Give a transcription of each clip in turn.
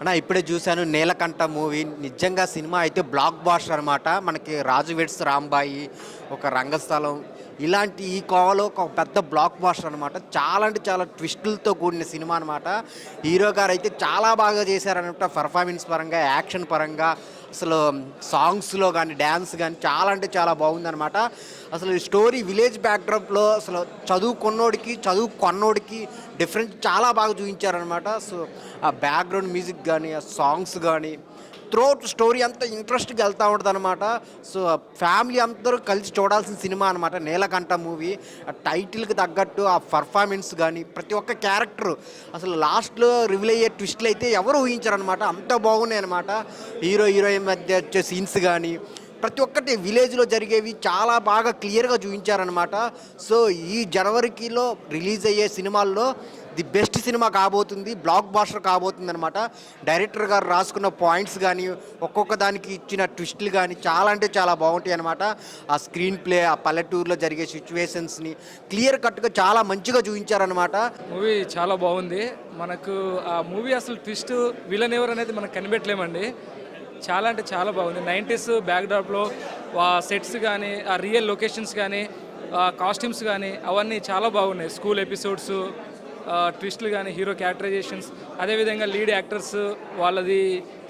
అన్న ఇప్పుడే చూశాను 'నీలకంఠ' మూవీ. నిజంగా సినిమా అయితే బ్లాక్ బాస్టర్ అనమాట. మనకి 'రాజు వెడ్స్ రాంబాయి', ఒక 'రంగస్థలం' ఇలాంటి ఈ కోవలో ఒక పెద్ద బ్లాక్ బాస్టర్ అనమాట. చాలా అంటే చాలా ట్విస్టులతో కూడిన సినిమా అనమాట. హీరో గారు అయితే చాలా బాగా చేశారనమాట. పెర్ఫార్మెన్స్ పరంగా, యాక్షన్ పరంగా, అసలు సాంగ్స్లో కానీ, డ్యాన్స్ కానీ చాలా అంటే చాలా బాగుందనమాట. అసలు ఈ స్టోరీ విలేజ్ బ్యాక్డ్రాప్లో అసలు చదువుకున్నోడికి, చదువు కొన్నోడికి డిఫరెన్స్ చాలా బాగా చూపించారనమాట. సో ఆ బ్యాక్గ్రౌండ్ మ్యూజిక్ కానీ, ఆ సాంగ్స్ కానీ, త్రోట్ స్టోరీ అంతా ఇంట్రెస్ట్గా వెళ్తూ ఉంటుంది అనమాట. సో ఫ్యామిలీ అందరూ కలిసి చూడాల్సిన సినిమా అనమాట 'నీలకంఠ' మూవీ. ఆ టైటిల్కి తగ్గట్టు ఆ పర్ఫార్మెన్స్ కానీ, ప్రతి ఒక్క క్యారెక్టర్ అసలు లాస్ట్లో రివీల్ అయ్యే ట్విస్టులు అయితే ఎవరు ఊహించారనమాట. అంత బాగున్నాయి అనమాట. హీరో హీరోయిన్ మధ్య వచ్చే సీన్స్ కానీ, ప్రతి ఒక్కటి విలేజ్లో జరిగేవి చాలా బాగా క్లియర్గా చూపించారనమాట. సో ఈ జనవరికిలో రిలీజ్ అయ్యే సినిమాల్లో ది బెస్ట్ సినిమా కాబోతుంది, బ్లాక్ బాస్టర్ కాబోతుంది అనమాట. డైరెక్టర్ గారు రాసుకున్న పాయింట్స్ కానీ, ఒక్కొక్క దానికి ఇచ్చిన ట్విస్టులు కానీ చాలా అంటే చాలా బాగుంటాయి అనమాట. ఆ స్క్రీన్ ప్లే, ఆ పల్లెటూరులో జరిగే సిచ్యువేషన్స్ని క్లియర్ కట్గా చాలా మంచిగా చూపించారనమాట. మూవీ చాలా బాగుంది. మనకు ఆ మూవీ అసలు ట్విస్ట్ విలన్ ఎవరు అనేది మనకు కనిపెట్టలేమండి. చాలా అంటే చాలా బాగుంది. 90s బ్యాక్డ్రాప్లో ఆ సెట్స్ కానీ, ఆ రియల్ లొకేషన్స్ కానీ, ఆ కాస్ట్యూమ్స్ కానీ అవన్నీ చాలా బాగున్నాయి. స్కూల్ ఎపిసోడ్స్, ట్విస్టులు కానీ, హీరో క్యారెక్టరైజేషన్స్, అదేవిధంగా లీడ్ యాక్టర్స్ వాళ్ళది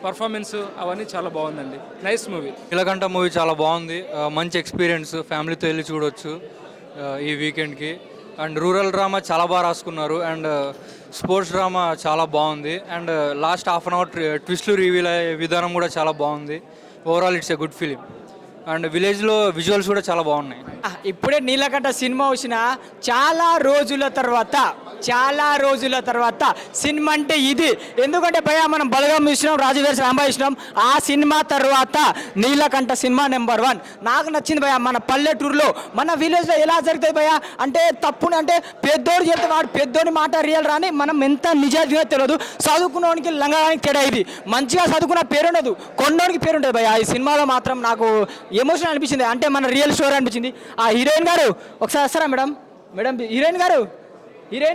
పర్ఫార్మెన్స్ అవన్నీ చాలా బాగుందండి. Nice movie. 'నీలకంఠ' మూవీ చాలా బాగుంది. మంచి ఎక్స్పీరియన్స్, ఫ్యామిలీతో వెళ్ళి చూడొచ్చు ఈ వీకెండ్కి. అండ్ రూరల్ డ్రామా చాలా బాగా రాసుకున్నారు. అండ్ స్పోర్ట్స్ డ్రామా చాలా బాగుంది. And last half an hour ట్విస్ట్లు రివీల్ అయ్యే విధానం కూడా చాలా బాగుంది. Overall it's a good film. And విలేజ్లో విజువల్స్ కూడా చాలా బాగున్నాయి. ఇప్పుడే 'నీలకంఠ' సినిమా వచ్చిన చాలా రోజుల తర్వాత సినిమా అంటే ఇది. ఎందుకంటే భయ మనం బలగం చూసినాం, రాజు వెడ్స్ రాంబాయి చూసినాం. ఆ సినిమా తర్వాత 'నీలకంఠ' సినిమా నెంబర్ 1 నాకు నచ్చింది భయ. మన పల్లెటూరులో, మన విలేజ్లో ఎలా జరుగుతాయి భయ అంటే తప్పుని అంటే పెద్దోడు చెప్తే వాడు పెద్దోని మాట రియల్ రాని మనం ఎంత నిజాయితీగా తెలియదు. చదువుకున్నోనికి లంగానికి తేడా ఇది. మంచిగా చదువుకున్న పేరు ఉండదు, కొన్నోనికి పేరు ఉంటుంది భయ. ఈ సినిమాలో మాత్రం నాకు ఎమోషన్ అనిపించింది. అంటే మన రియల్ స్టోరీ అనిపించింది. ఆ హీరోయిన్ గారు ఒకసారి వస్తారా మేడం? హీరోయిన్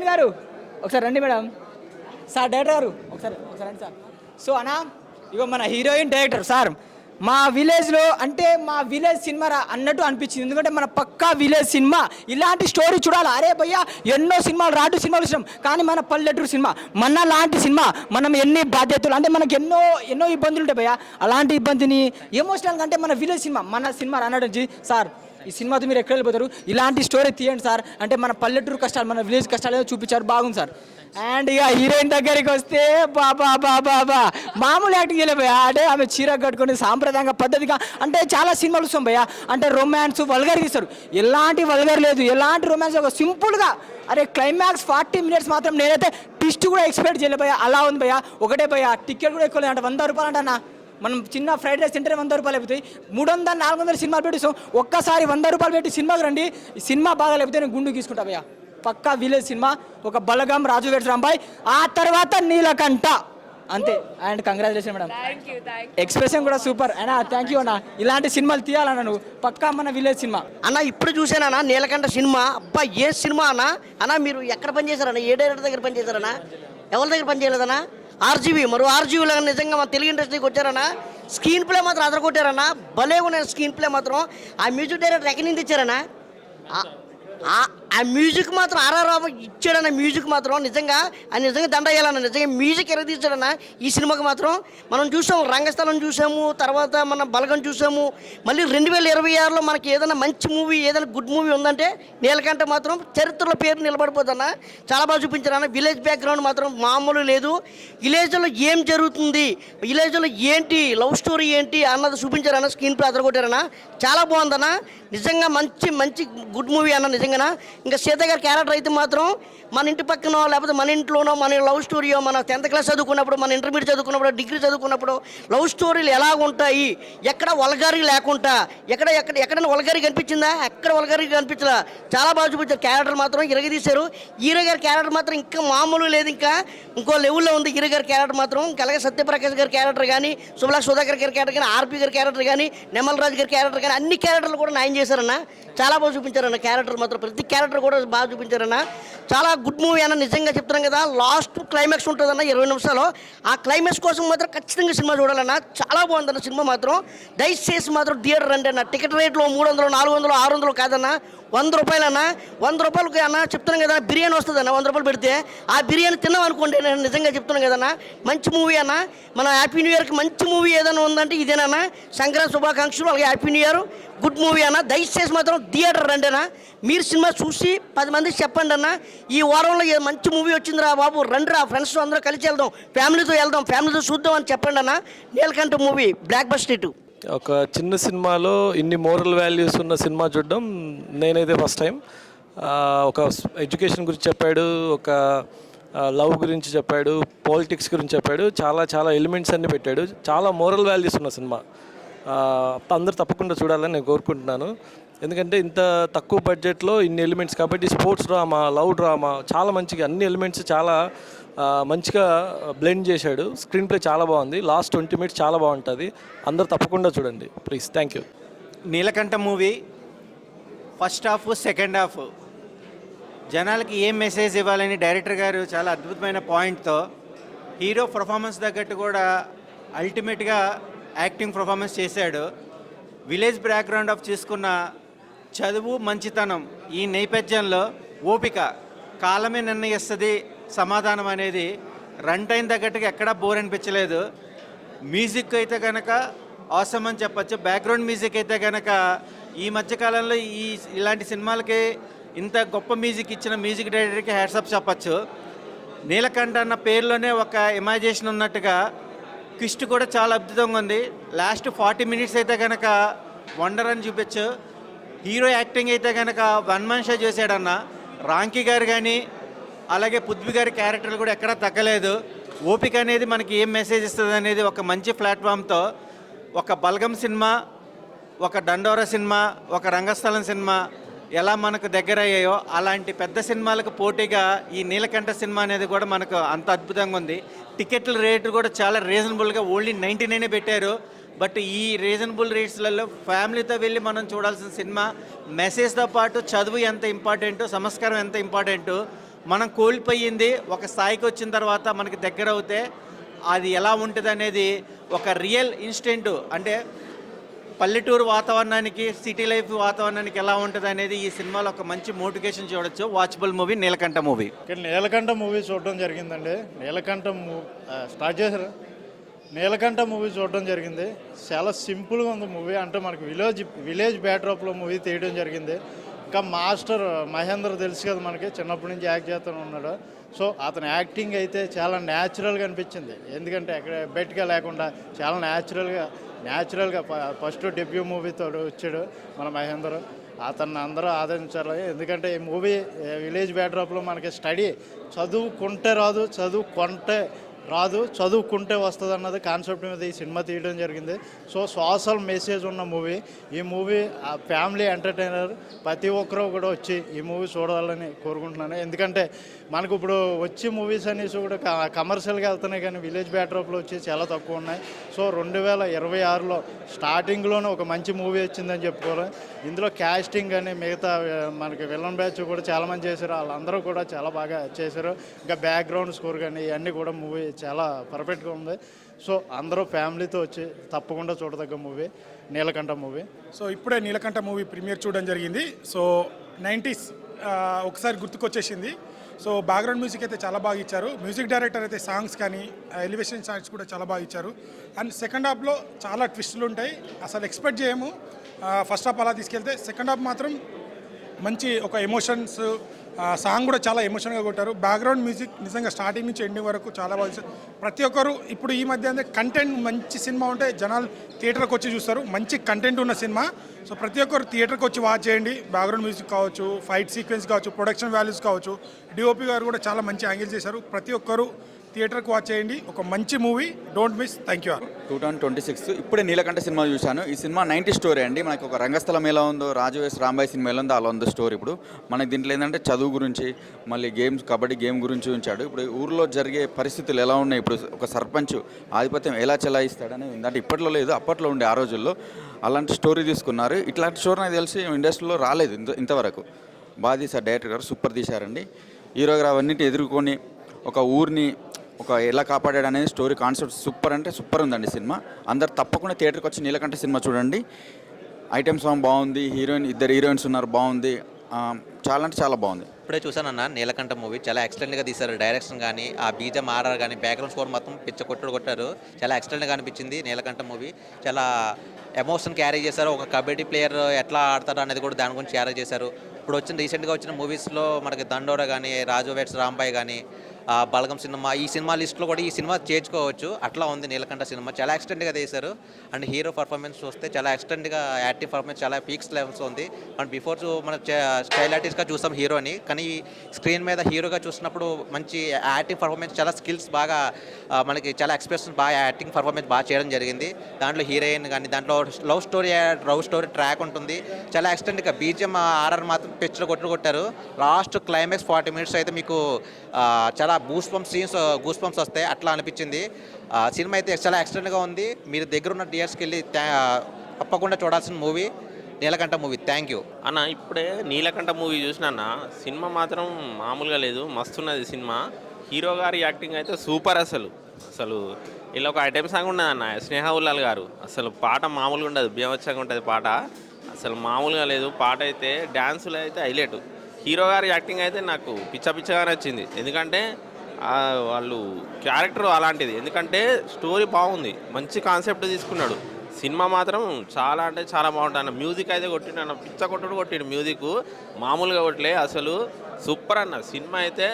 గారు ఒకసారి రండి మేడం. సార్ డైరెక్టర్ గారు ఒకసారి రండి సార్. సో అన్నా ఇగో మన హీరోయిన్ డైరెక్టర్ సార్. మా విలేజ్లో అంటే మా విలేజ్ సినిమా అన్నట్టు అనిపించింది. ఎందుకంటే మన పక్కా విలేజ్ సినిమా. ఇలాంటి స్టోరీ చూడాలి. అరే భయ్యా ఎన్నో సినిమాలు, రాటు సినిమాలు ఇష్టం, కానీ మన పల్లెటూరు సినిమా, మన లాంటి సినిమా, మనం ఎన్ని బాధ్యతలు అంటే మనకి ఎన్నో ఇబ్బందులు ఉంటాయి భయ్యా. అలాంటి ఇబ్బందిని ఎమోషనల్గా అంటే మన విలేజ్ సినిమా, మన సినిమా అన్నట్టు సార్ ఈ సినిమాతో మీరు ఎక్కడ వెళ్ళిపోతారు, ఇలాంటి స్టోరీ తీయండి సార్ అంటే మన పల్లెటూరు కష్టాలు, మన విలేజ్ కష్టాలు ఏదో చూపించారు. బాగుంది సార్. అండ్ ఇక హీరోయిన్ దగ్గరికి వస్తే బాబా మామూలు యాక్టింగ్ చేయలే భయ్యా. అంటే ఆమె చీర కట్టుకొని సాంప్రదాయంగా పద్ధతిగా అంటే చాలా సినిమాలు వస్తాం భయ్యా. అంటే రొమాన్స్ వల్గర్ తీస్తారు, ఎలాంటి వల్గర్ లేదు, ఎలాంటి రొమాన్స్, ఒక సింపుల్గా. అరే క్లైమాక్స్ 40 minutes మాత్రం నేనైతే ట్విస్ట్ కూడా ఎక్స్పెక్ట్ చేయలే భయ్యా. అలా ఉంది భయ్యా. ఒకటే భయ్యా టికెట్ కూడా ఎక్కువ లేదు అంటే 100 రూపాయలు అంటే అన్న. మనం చిన్న ఫ్రైడ్ రైస్ తింటే 100 రూపాయలు అయిపోతాయి. 300-400 సినిమాలు పెట్టిస్తాం. ఒక్కసారి 100 రూపాయలు పెట్టి సినిమాకి రండి. ఈ సినిమా బాగా లేకపోతే నేను గుండు తీసుకుంటా భయ్యా. పక్కా విలేజ్ సినిమా, ఒక బలగం, రాజు వెడ్స్ రాంబాయి, ఆ తర్వాత 'నీలకంఠ' అంతే. And congratulation madam. ఎక్స్ప్రెషన్ కూడా సూపర్ అయినా. థ్యాంక్ యూ అన్న. ఇలాంటి సినిమాలు తీయాలన్నా నువ్వు. పక్కా మన విలేజ్ సినిమా అన్న. ఇప్పుడు చూసానన్నా 'నీలకంఠ' సినిమా. అబ్బా ఏ సినిమా అన్న మీరు ఎక్కడ పనిచేశారన్నా? ఏ డైరెక్టర్ దగ్గర పనిచేశారన్నా? ఎవరి దగ్గర పనిచేయలేదన్నా? ఆర్జీవీ. మరి ఆర్జీవీలో నిజంగా మన తెలుగు ఇండస్ట్రీకి వచ్చారన్నా. స్క్రీన్ ప్లే మాత్రం అదరగొట్టారన్నా. భలే ఉన్నాయి స్క్రీన్ ప్లే మాత్రం. ఆ మ్యూజిక్ డైరెక్టర్ ఎక్కడి నుంచి తెచ్చారన్నా? ఆ మ్యూజిక్ మాత్రం ఆర్ఆర్ ఇచ్చాడన్న. మ్యూజిక్ మాత్రం నిజంగా ఆయన నిజంగా దండ వేయాలన్న. నిజంగా మ్యూజిక్ ఎరగదీశాడన్న ఈ సినిమాకి మాత్రం. మనం చూసాము రంగస్థలం చూసాము, తర్వాత మన బలగం చూసాము. మళ్ళీ 2026లో మనకి ఏదైనా మంచి మూవీ, ఏదైనా గుడ్ మూవీ ఉందంటే 'నీలకంఠ' మాత్రం చరిత్రలో పేరు నిలబడిపోతుందన్న. చాలా బాగా చూపించారన్న. విలేజ్ బ్యాక్గ్రౌండ్ మాత్రం మామూలు లేదు. విలేజ్లో ఏం జరుగుతుంది, విలేజ్లో ఏంటి లవ్ స్టోరీ ఏంటి అన్నది చూపించారన్న. Screen play అదరగొట్టారన్న. చాలా బాగుందన్న. నిజంగా మంచి గుడ్ మూవీ అన్న నిజంగా. ఇంకా సీత గారి క్యారెక్టర్ అయితే మాత్రం మన ఇంటి పక్కనో, లేకపోతే మన ఇంట్లోనో, మన లవ్ స్టోరీయో, మన 10th క్లాస్ చదువుకున్నప్పుడు, మన ఇంటర్మీడియట్ చదువుకున్నప్పుడు, డిగ్రీ చదువుకున్నప్పుడు లవ్ స్టోరీలు ఎలా ఉంటాయి, ఎక్కడ వల్గారీ లేకుండా, ఎక్కడైనా వల్గారీ కనిపించిందా? ఎక్కడ వల్గారీ కనిపించదా? చాలా బాగా చూపించారు. క్యారెక్టర్ మాత్రం ఇరగదీశారు. హీరో గారి క్యారెక్టర్ మాత్రం ఇంకా మామూలు లేదు, ఇంకా ఇంకో లెవెల్లో ఉంది హీరో గారి క్యారెక్టర్ మాత్రం. అలాగే సత్యప్రకాష్ గారి క్యారెక్టర్ కానీ, సుభలాష్ సుధాకర్ గారి క్యారెక్టర్ కానీ, ఆర్పి గారి క్యారెక్టర్ కానీ, నెమల్ రాజు గారి క్యారెక్టర్ కానీ, అన్ని క్యారెక్టర్లు కూడా న్యాయం చేశారన్న. చాలా బాగా చూపించారన్న క్యారెక్టర్ మాత్రం. ప్రతి క్యారెక్టర్ క్యారెక్టర్ కూడా బాగా చూపించారన్న. చాలా గుడ్ మూవీ అన్న, నిజంగా చెప్తున్నాం కదా. లాస్ట్ క్లైమాక్స్ ఉంటుందన్న 20 నిమిషాలు. ఆ క్లైమాక్స్ కోసం మాత్రం ఖచ్చితంగా సినిమా చూడాలన్న. చాలా బాగుందన్న సినిమా మాత్రం. దయచేసి మాత్రం థియేటర్ రండి అన్న. టికెట్ రేట్లో 300, 400, 600 కాదన్న, 100 రూపాయలు అన్న. 100 రూపాయలకి అన్న చెప్తున్నాం కదా, బిర్యానీ వస్తుంది అన్న. 100 రూపాయలు పెడితే ఆ బిర్యానీ తిన్నాం అనుకోండి. నేను నిజంగా చెప్తున్నాను కదన్నా, మంచి మూవీ అన్న. మన హ్యాపీ న్యూ ఇయర్కి మంచి మూవీ ఏదైనా ఉందంటే ఇదేనన్నా. సంక్రాంతి శుభాకాంక్షలు, అలాగే happy new year. Good movie అన్న. దయచేసి మాత్రం థియేటర్ రండి అన్న. మీరు సినిమా చూసి 10 మందికి చెప్పండి అన్న, ఈ వారంలో మంచి మూవీ వచ్చిందిరా బాబు, రండి రా ఫ్రెండ్స్ అందరూ కలిసి వెళ్దాం, ఫ్యామిలీతో చూద్దాం అని చెప్పండి అన్న. Neelakantha movie blockbuster hit. ఒక చిన్న సినిమాలో ఇన్ని మోరల్ వాల్యూస్ ఉన్న సినిమా చూడడం నేనైతే ఫస్ట్ టైం. ఒక ఎడ్యుకేషన్ గురించి చెప్పాడు, ఒక లవ్ గురించి చెప్పాడు, పాలిటిక్స్ గురించి చెప్పాడు, చాలా ఎలిమెంట్స్ అన్నీ పెట్టాడు. చాలా మోరల్ వాల్యూస్ ఉన్న సినిమా. అందరూ తప్పకుండా చూడాలని నేను కోరుకుంటున్నాను. ఎందుకంటే ఇంత తక్కువ బడ్జెట్లో ఇన్ని ఎలిమెంట్స్ కాబట్టి, స్పోర్ట్స్ డ్రామా, లవ్ డ్రామా, చాలా మంచిగా అన్ని ఎలిమెంట్స్ చాలా మంచిగా బ్లెండ్ చేశాడు. స్క్రీన్ ప్లే చాలా బాగుంది. లాస్ట్ 20 minutes చాలా బాగుంటుంది. అందరూ తప్పకుండా చూడండి please. Thank you. Neelakantha movie first half, second half జనాలకి ఏం మెసేజ్ ఇవ్వాలని డైరెక్టర్ గారు చాలా అద్భుతమైన పాయింట్తో, హీరో పర్ఫార్మెన్స్ తగ్గట్టు కూడా అల్టిమేట్గా యాక్టింగ్ పర్ఫార్మెన్స్ చేశాడు. విలేజ్ బ్యాక్గ్రౌండ్ ఆఫ్ చూసుకున్న చదువు, మంచితనం ఈ నేపథ్యంలో ఓపిక, కాలమే నిర్ణయిస్తుంది సమాధానం అనేది రన్ టైం తగ్గట్టుగా ఎక్కడా బోర్ అనిపించలేదు. మ్యూజిక్ అయితే కనుక ఆసమ్ అని చెప్పచ్చు. బ్యాక్గ్రౌండ్ మ్యూజిక్ అయితే కనుక ఈ మధ్యకాలంలో ఇలాంటి సినిమాలకి ఇంత గొప్ప మ్యూజిక్ ఇచ్చిన మ్యూజిక్ డైరెక్టర్కి హ్యాట్సప్ చెప్పచ్చు. నీలకంఠ అన్న పేరులోనే ఒక ఇమాజినేషన్ ఉన్నట్టుగా ట్విస్ట్ కూడా చాలా అద్భుతంగా ఉంది. లాస్ట్ 40 minutes అయితే కనుక వండర్ అని చూపించు. హీరో యాక్టింగ్ అయితే కనుక వన్ మ్యాన్ షో చేశాడన్న. రాంకీ గారు కానీ అలాగే పృథ్వీ గారి క్యారెక్టర్లు కూడా ఎక్కడా తగ్గలేదు. ఓపిక అనేది మనకి ఏం మెసేజ్ ఇస్తుంది అనేది ఒక మంచి ప్లాట్ఫామ్తో ఒక బల్గం సినిమా, ఒక దండోరా సినిమా, ఒక రంగస్థలం సినిమా ఎలా మనకు దగ్గర అయ్యాయో అలాంటి పెద్ద సినిమాలకు పోటీగా ఈ నీలకంఠ సినిమా అనేది కూడా మనకు అంత అద్భుతంగా ఉంది. టికెట్ల రేటు కూడా చాలా రీజనబుల్గా ఓన్లీ 99 పెట్టారు. బట్ ఈ రీజనబుల్ రేట్స్లలో ఫ్యామిలీతో వెళ్ళి మనం చూడాల్సిన సినిమా. మెసేజ్తో పాటు చదువు ఎంత ఇంపార్టెంట్, సంస్కారం ఎంత ఇంపార్టెంట్, మనం కోల్పోయింది ఒక స్థాయికి వచ్చిన తర్వాత మనకి దగ్గర అవుతే అది ఎలా ఉంటుంది అనేది ఒక రియల్ ఇన్స్టెంట్, అంటే పల్లెటూరు వాతావరణానికి సిటీ లైఫ్ వాతావరణానికి ఎలా ఉంటుంది అనేది ఈ సినిమాలో ఒక మంచి మోటివేషన్ చూడొచ్చు. Watchable movie Neelakantha movie. ఇక్కడ నీలకంఠ మూవీ చూడడం జరిగిందండి. స్టార్ట్ చేశారు. నీలకంఠ మూవీ చూడడం జరిగింది. చాలా సింపుల్గా ఉంది మూవీ. అంటే మనకు విలేజ్ బ్యాక్డ్రాప్లో మూవీ తీయడం జరిగింది. ఇంకా మాస్టర్ మహేంద్ర తెలుసు కదా మనకి, చిన్నప్పటి నుంచి యాక్ట్ చేస్తూనే ఉన్నాడు. సో అతని యాక్టింగ్ అయితే చాలా న్యాచురల్గా అనిపించింది. ఎందుకంటే ఎక్కడ బెట్గా లేకుండా చాలా న్యాచురల్గా ఫస్ట్ డెబ్యూ మూవీతో వచ్చాడు మన మహేంద్ర. అతన్ని అందరూ ఆదరించాలి. ఎందుకంటే ఈ మూవీ విలేజ్ బ్యాక్డ్రాప్లో మనకి స్టడీ, చదువుకుంటే రాదు చదువుకుంటే వస్తుంది అన్నది కాన్సెప్ట్ మీద ఈ సినిమా తీయడం జరిగింది. సో సోషల్ మెసేజ్ ఉన్న మూవీ. ఈ మూవీ ఫ్యామిలీ ఎంటర్టైనర్, ప్రతి ఒక్కరూ కూడా వచ్చి ఈ మూవీ చూడాలని కోరుకుంటున్నాను. ఎందుకంటే మనకు ఇప్పుడు వచ్చే మూవీస్ అనేసి కూడా కమర్షియల్గా వెళ్తున్నాయి, కానీ విలేజ్ బ్యాక్డ్రాప్లో వచ్చి చాలా తక్కువ ఉన్నాయి. సో 2026లో స్టార్టింగ్లోనే ఒక మంచి మూవీ వచ్చిందని చెప్పుకోవాలి. ఇందులో క్యాస్టింగ్ కానీ మిగతా మనకి విలన్ బ్యాచ్ కూడా చాలామంది చేశారు. వాళ్ళందరూ కూడా చాలా బాగా చేశారు. ఇంకా బ్యాక్గ్రౌండ్ స్కోర్ కానీ ఇవన్నీ కూడా మూవీ చాలా పర్ఫెక్ట్గా ఉంది. సో అందరూ ఫ్యామిలీతో వచ్చి తప్పకుండా చూడదగ్గ మూవీ నీలకంఠ మూవీ. సో ఇప్పుడే నీలకంఠ మూవీ ప్రీమియర్ చూడడం జరిగింది. సో 90s ఒకసారి గుర్తుకొచ్చేసింది. సో బ్యాక్గ్రౌండ్ మ్యూజిక్ అయితే చాలా బాగా ఇచ్చారు. మ్యూజిక్ డైరెక్టర్ అయితే సాంగ్స్ కానీ ఎలివేషన్ సాంగ్స్ కూడా చాలా బాగా ఇచ్చారు. అండ్ సెకండ్ హాఫ్లో చాలా ట్విస్టులు ఉంటాయి, అసలు ఎక్స్పెక్ట్ చేయము. ఫస్ట్ హాఫ్ అలా తీసుకెళ్తే సెకండ్ హాఫ్ మాత్రం మంచి ఒక ఎమోషన్స్, సాంగ్ కూడా చాలా ఎమోషన్గా కొట్టారు. బ్యాక్గ్రౌండ్ మ్యూజిక్ నిజంగా స్టార్టింగ్ నుంచి ఎండింగ్ వరకు చాలా బాగా. ప్రతి ఒక్కరు ఇప్పుడు ఈ మధ్య అంటే కంటెంట్ మంచి సినిమా ఉంటే జనాలు థియేటర్కి వచ్చి చూస్తారు. మంచి కంటెంట్ ఉన్న సినిమా. సో ప్రతి ఒక్కరు థియేటర్కి వచ్చి వాచ్ చేయండి. బ్యాక్గ్రౌండ్ మ్యూజిక్ కావచ్చు, ఫైట్ సీక్వెన్స్ కావచ్చు, ప్రొడక్షన్ వాల్యూస్ కావచ్చు, డిఓపి గారు కూడా చాలా మంచి యాంగిల్ చేశారు. ప్రతి ఒక్కరు థియేటర్కి వాచ్ చేయండి. ఒక మంచి movie, don't miss. Thank you. 2026 ఇప్పుడే నీలకంఠ సినిమా చూశాను. ఈ సినిమా 90s స్టోరీ అండి. మనకు ఒక రంగస్థలం ఎలా ఉందో, రాజు వెడ్స్ రాంబాయ్ సినిమా ఎలా ఉందో అలా ఉంది స్టోరీ. ఇప్పుడు మనకి దీంట్లో ఏంటంటే చదువు గురించి, మళ్ళీ గేమ్స్, కబడ్డీ గేమ్ గురించి ఉంచాడు. ఇప్పుడు ఊరిలో జరిగే పరిస్థితులు ఎలా ఉన్నాయి, ఇప్పుడు ఒక సర్పంచ్ ఆధిపత్యం ఎలా చెలాయిస్తాడని అంటే ఇప్పట్లో లేదు, అప్పట్లో ఉండే ఆ రోజుల్లో అలాంటి స్టోరీ తీసుకున్నారు. ఇట్లాంటి స్టోరీ నాకు తెలిసి ఇండస్ట్రీలో రాలేదు ఇంతవరకు. బాగా తీశారు డైరెక్టర్ గారు, సూపర్ తీశారండి. హీరో గారు అవన్నిటిని ఎదుర్కొని ఒక ఊరిని ఎలా కాపాడాడు అనేది స్టోరీ కాన్సెప్ట్ సూపర్ అంటే సూపర్ ఉందండి సినిమా. అందరు తప్పకుండా థియేటర్కి వచ్చి నీలకంఠ సినిమా చూడండి. ఐటెం సాంగ్ బాగుంది, ఇద్దరు హీరోయిన్స్ ఉన్నారు, బాగుంది, చాలా అంటే చాలా బాగుంది. ఇప్పుడే చూసానన్న నీలకంఠ మూవీ, చాలా ఎక్సలెంట్గా తీశారు. డైరెక్షన్ కానీ, ఆ బీజం ఆర్ఆర్ కానీ, బ్యాక్గ్రౌండ్ స్కోర్ మొత్తం కొట్టారు. చాలా ఎక్సలెంట్గా అనిపించింది నీలకంఠ మూవీ. చాలా ఎమోషన్ క్యారీ చేశారు. ఒక కబడ్డీ ప్లేయర్ ఎట్లా ఆడతారు అనేది కూడా దాని గురించి క్యారీ చేశారు. ఇప్పుడు రీసెంట్గా వచ్చిన మూవీస్లో మనకి దండోరా కానీ, రాజు వెడ్స్ రాంబాయ్ కానీ, బలగం సినిమా, ఈ సినిమా లిస్ట్లో కూడా ఈ సినిమా చేర్చుకోవచ్చు. అట్లా ఉంది నీలకంఠ సినిమా. చాలా ఎక్స్టెంట్గా తీశారు. అండ్ హీరో పర్ఫార్మెన్స్ చూస్తే చాలా ఎక్స్టెంట్గా యాక్టివ్ పర్ఫార్మెన్స్ చాలా పీక్స్ లెవెల్స్ ఉంది. అండ్ బిఫోర్ మనం స్టైల్ ఆర్టిస్ట్గా చూస్తాం హీరోని, కానీ స్క్రీన్ మీద హీరోగా చూసినప్పుడు మంచి యాక్టింగ్ పర్ఫార్మెన్స్, చాలా స్కిల్స్ బాగా మనకి చాలా ఎక్స్ప్రెషన్ బాగా యాక్టింగ్ పర్ఫార్మెన్స్ బాగా చేయడం జరిగింది. దాంట్లో హీరోయిన్ కానీ, దాంట్లో లవ్ స్టోరీ ట్రాక్ ఉంటుంది. చాలా ఎక్స్టెంట్గా బీజిఎం ఆర్ఆర్ మాత్రం పిక్చర్ కొట్టారు. లాస్ట్ క్లైమాక్స్ 40 minutes అయితే మీకు చాలా గూస్ బంప్స్ వస్తాయి, అట్లా అనిపించింది. సినిమా అయితే చాలా ఎక్స్టెంట్గా ఉంది. మీరు దగ్గరున్న థియేటర్స్కి వెళ్ళి తప్పకుండా చూడాల్సిన movie Neelakantha movie. Thank you అన్న. ఇప్పుడే నీలకంఠ మూవీ చూసినా, సినిమా మాత్రం మామూలుగా లేదు, మస్తున్నది సినిమా. హీరో గారి యాక్టింగ్ అయితే సూపర్. అసలు ఇలా ఒక ఐటెం సాంగ్ ఉన్నదన్న, స్నేహ ఉల్లాల్ గారు. అసలు పాట మామూలుగా ఉండదు, బీభత్సంగా ఉంటుంది పాట, అసలు మామూలుగా లేదు పాట అయితే. డ్యాన్సులు అయితే హైలైట్. హీరో గారి యాక్టింగ్ అయితే నాకు పిచ్చగా నచ్చింది. ఎందుకంటే వాళ్ళు క్యారెక్టర్ అలాంటిది. ఎందుకంటే స్టోరీ బాగుంది, మంచి కాన్సెప్ట్ తీసుకున్నాడు. సినిమా మాత్రం చాలా అంటే చాలా బాగుంటుంది. మ్యూజిక్ అయితే కొట్టిండు, పిచ్చ కొట్టిండు. మ్యూజిక్ మామూలుగా కొట్టలే, అసలు సూపర్ అన్న. సినిమా అయితే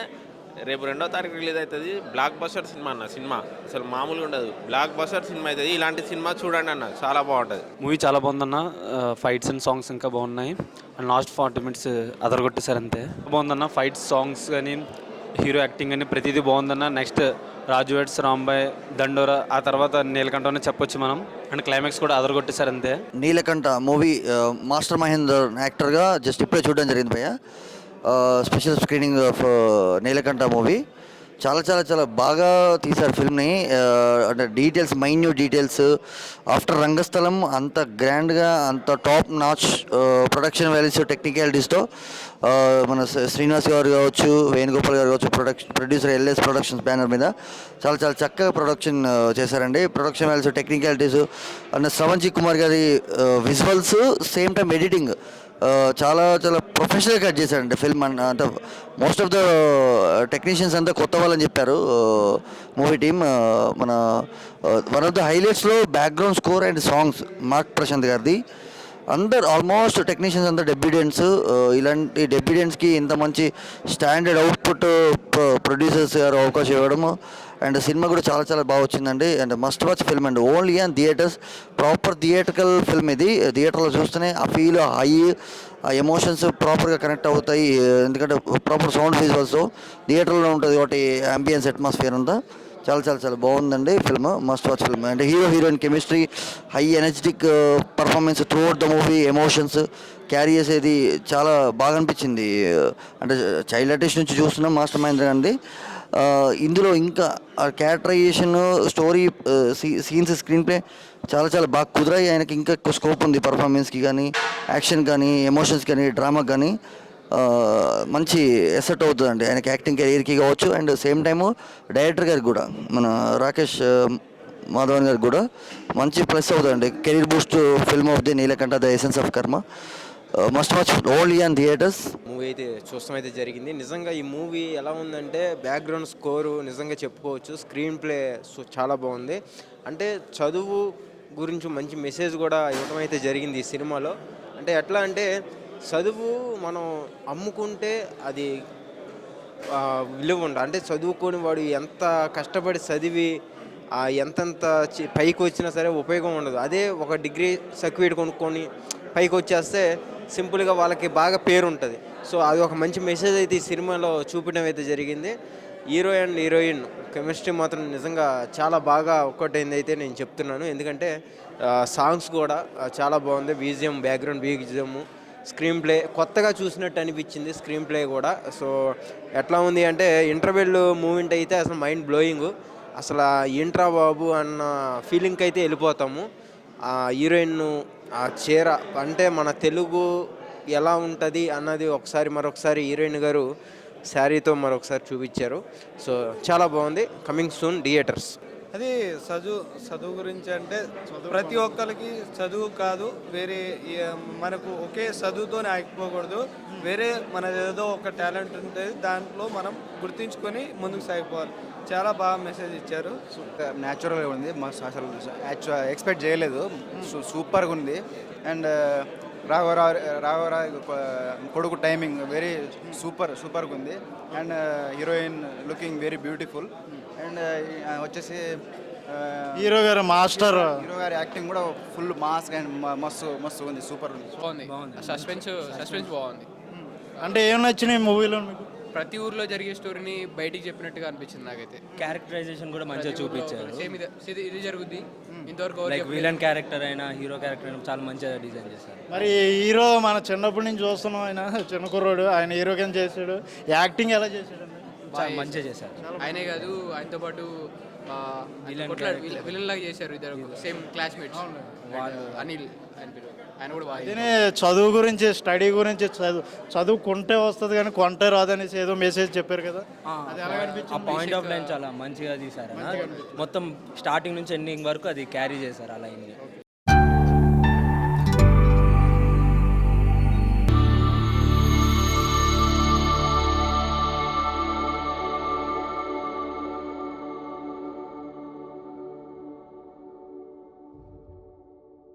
రేపు 2వ తారీఖు రిలీజ్ అవుతుంది. బ్లాక్ బస్టర్ సినిమా అన్న. సినిమా అసలు మామూలుగా ఉండదు, బ్లాక్ బస్టర్ సినిమా అవుతుంది. ఇలాంటి సినిమా చూడండి అన్న, చాలా బాగుంటుంది. మూవీ చాలా బాగుందన్న. ఫైట్స్ అండ్ సాంగ్స్ ఇంకా బాగున్నాయి. అండ్ లాస్ట్ 40 minutes అదరగొట్టేశారు అంతే. బాగుందన్న, ఫైట్స్, సాంగ్స్ కానీ, హీరో యాక్టింగ్ కానీ ప్రతిదీ బాగుందన్న. నెక్స్ట్ రాజు వెడ్స్ రాంబాయ్, దండోరా, ఆ తర్వాత నీలకంఠనే చెప్పొచ్చు మనం. అండ్ క్లైమాక్స్ కూడా అదరగొట్టేశారు అంతే. నీలకంఠ మూవీ మాస్టర్ మహేందర్ యాక్టర్గా జస్ట్ ఇప్పుడే చూడడం జరిగింది భయ్య. Special screening of Neelakantha movie. చాలా బాగా తీశారు ఫిల్మ్ని. అంటే details, minute details. After Rangasthalam అంత గ్రాండ్గా, అంత టాప్ నాచ్ ప్రొడక్షన్ వాల్యూస్, టెక్నికాలిటీస్తో మన శ్రీనివాస్ గారు కావచ్చు, వేణుగోపాల్ గారు కావచ్చు, ప్రొడ్యూసర్ ఎల్ఎస్ ప్రొడక్షన్స్ బ్యానర్ మీద చాలా చక్కగా ప్రొడక్షన్ చేశారండి. Production values, technicalities and Shravan Kumar గారి విజువల్స్, సేమ్ టైం ఎడిటింగ్ చాలా ప్రొఫెషనల్గా కట్ చేశారండి ఫిల్మ్. అంటే మోస్ట్ ఆఫ్ ద టెక్నీషియన్స్ అంతా కొత్త వాళ్ళని చెప్పారు మూవీ టీమ్. మన వన్ ఆఫ్ ద హైలైట్స్లో background score and songs Mark Prashanth గారిది. అందరు ఆల్మోస్ట్ టెక్నీషియన్స్ అంతా డెబ్యూటెంట్స్. ఇలాంటి డెబ్యూటెంట్స్కి ఇంత మంచి స్టాండర్డ్ అవుట్పుట్ ప్రొడ్యూసర్స్ గారు అవకాశం ఇవ్వడము. అండ్ సినిమా కూడా చాలా బాగా వచ్చిందండి. అండ్ మస్ట్ వాచ్ ఫిల్మ్ అండి, only on theatres. Proper theatrical film ఇది. థియేటర్లో చూస్తేనే ఆ ఫీల్, హై, ఆ ఎమోషన్స్ ప్రాపర్గా కనెక్ట్ అవుతాయి. ఎందుకంటే ప్రాపర్ సౌండ్ విజువల్స్ థియేటర్లో ఉంటుంది కాబట్టి అంబియన్స్ అట్మాస్ఫియర్ అంతా చాలా బాగుందండి ఫిల్మ్. Must watch film. అంటే heroine chemistry, high energetic performance throughout the movie, emotions carry చేసేది చాలా బాగా అనిపించింది. అంటే చైల్డ్ ఆర్టిస్ట్ నుంచి చూస్తున్నాం మాస్టర్ మహేంద్ర గారిది. ఇందులో ఇంకా characterisation, story, scenes, screenplay చాలా బాగా కుదిరాయి. ఆయనకి ఇంకా ఎక్కువ స్కోప్ ఉంది పర్ఫార్మెన్స్కి కానీ, యాక్షన్ కానీ, ఎమోషన్స్ కానీ, డ్రామాకి కానీ. మంచి ఎసెట్ అవుతుందండి ఆయనకి యాక్టింగ్ కెరీర్కి కావచ్చు. అండ్ సేమ్ టైము డైరెక్టర్ గారికి కూడా, మన రాకేష్ మాధవన్ గారికి కూడా మంచి ప్లస్ అవుతుందండి. Career boost film of the Neelakantha, the essence of karma. Must watch only on theatres. Movie అయితే చూస్తాం అయితే జరిగింది. నిజంగా ఈ మూవీ ఎలా ఉందంటే బ్యాక్గ్రౌండ్ స్కోరు నిజంగా చెప్పుకోవచ్చు. స్క్రీన్ ప్లే చాలా బాగుంది. అంటే చదువు గురించి మంచి మెసేజ్ కూడా ఇవ్వడం అయితే జరిగింది ఈ సినిమాలో. అంటే ఎట్లా అంటే చదువు మనం అమ్ముకుంటే అది విలువ ఉండదు. అంటే చదువుకొని వాడు ఎంత కష్టపడి చదివి ఎంతంత పైకి వచ్చినా సరే ఉపయోగం ఉండదు. అదే ఒక డిగ్రీ సర్టిఫికేట్ కొనుక్కొని పైకి వచ్చేస్తే సింపుల్గా వాళ్ళకి బాగా పేరు ఉంటుంది. సో అది ఒక మంచి మెసేజ్ అయితే ఈ సినిమాలో చూపించడం అయితే జరిగింది. హీరో అండ్ హీరోయిన్ కెమిస్ట్రీ మాత్రం నిజంగా చాలా బాగా ఒక్కటైంది అయితే నేను చెప్తున్నాను. ఎందుకంటే సాంగ్స్ కూడా చాలా బాగుంది. BGM, background BGM, screen play కొత్తగా చూసినట్టు అనిపించింది స్క్రీన్ ప్లే కూడా. సో ఎట్లా ఉంది అంటే ఇంటర్వెల్ మూమెంట్ అయితే అసలు మైండ్ బ్లోయింగ్. అసలు ఏంట్రా బాబు అన్న ఫీలింగ్కి అయితే వెళ్ళిపోతాము. ఆ హీరోయిన్ ఆ చీర అంటే మన తెలుగు ఎలా ఉంటుంది అన్నది మరొకసారి హీరోయిన్ గారు శారీతో మరొకసారి చూపించారు. సో చాలా బాగుంది. Coming soon theatres. అది చదువు గురించి అంటే ప్రతి ఒక్కరికి చదువు కాదు, వేరే మనకు ఒకే చదువుతోనే ఆగిపోకూడదు. వేరే మన ఏదో ఒక టాలెంట్ ఉంటుంది, దాంట్లో మనం గుర్తించుకొని ముందుకు సాగిపోవాలి. చాలా బాగా మెసేజ్ ఇచ్చారు. న్యాచురల్గా ఉంది, మస్తు అసలు ఎక్స్పెక్ట్ చేయలేదు. సూపర్గా ఉంది. అండ్ రాఘవరావు కొడుకు టైమింగ్ వెరీ సూపర్గా ఉంది. And heroine looking very beautiful. And వచ్చేసి హీరో గారు మాస్టర్, హీరో గారి యాక్టింగ్ కూడా ఫుల్ మాస్ అండ్ మస్తు ఉంది. సూపర్ ఉంది. బాగుంది. సస్పెన్స్ బాగుంది. అంటే ఏం నచ్చినాయి మూవీలో మీకు? ప్రతి ఊర్లో జరిగే స్టోరీని బయటికి చెప్పినట్టుగా అనిపించింది నాకైతే. క్యారెక్టరైజేషన్ కూడా మంచిగా చూపించారు. సేమ్ ఇది జరుగుద్ది ఇంతవరకు లైక్ విలన్ క్యారెక్టర్ అయినా హీరో క్యారెక్టర్ అయినా చాలా మంచిగా డిజైన్ చేశారు. మరి హీరో మన చిన్నప్పటి నుంచి చూస్తున్నాం, ఆయన చిన్న కుర్రోడు, ఆయన హీరో కింద చేశాడు. యాక్టింగ్ ఎలా చేశాడు? చాలా మంచిగా చేశారు. ఆయనే కాదు, ఆయనతో పాటు విలన్ లాగా చేశారు ఇద్దరు, సేమ్ క్లాస్మేట్స్. అనిల్ ఆయన పేరు, ఆయన కూడా బాగా. అదే చదువు గురించి, స్టడీ గురించి, చదువుకుంటే వస్తుంది కానీ కొంటే రాదనేసి ఏదో మెసేజ్ చెప్పారు కదా, అది ఎలా ఆ అనిపించింది? పాయింట్ ఆఫ్ లైన్ చాలా మంచిగా తీశారు. మొత్తం స్టార్టింగ్ నుంచి ఎండింగ్ వరకు అది క్యారీ చేశారు ఆ లైన్ని.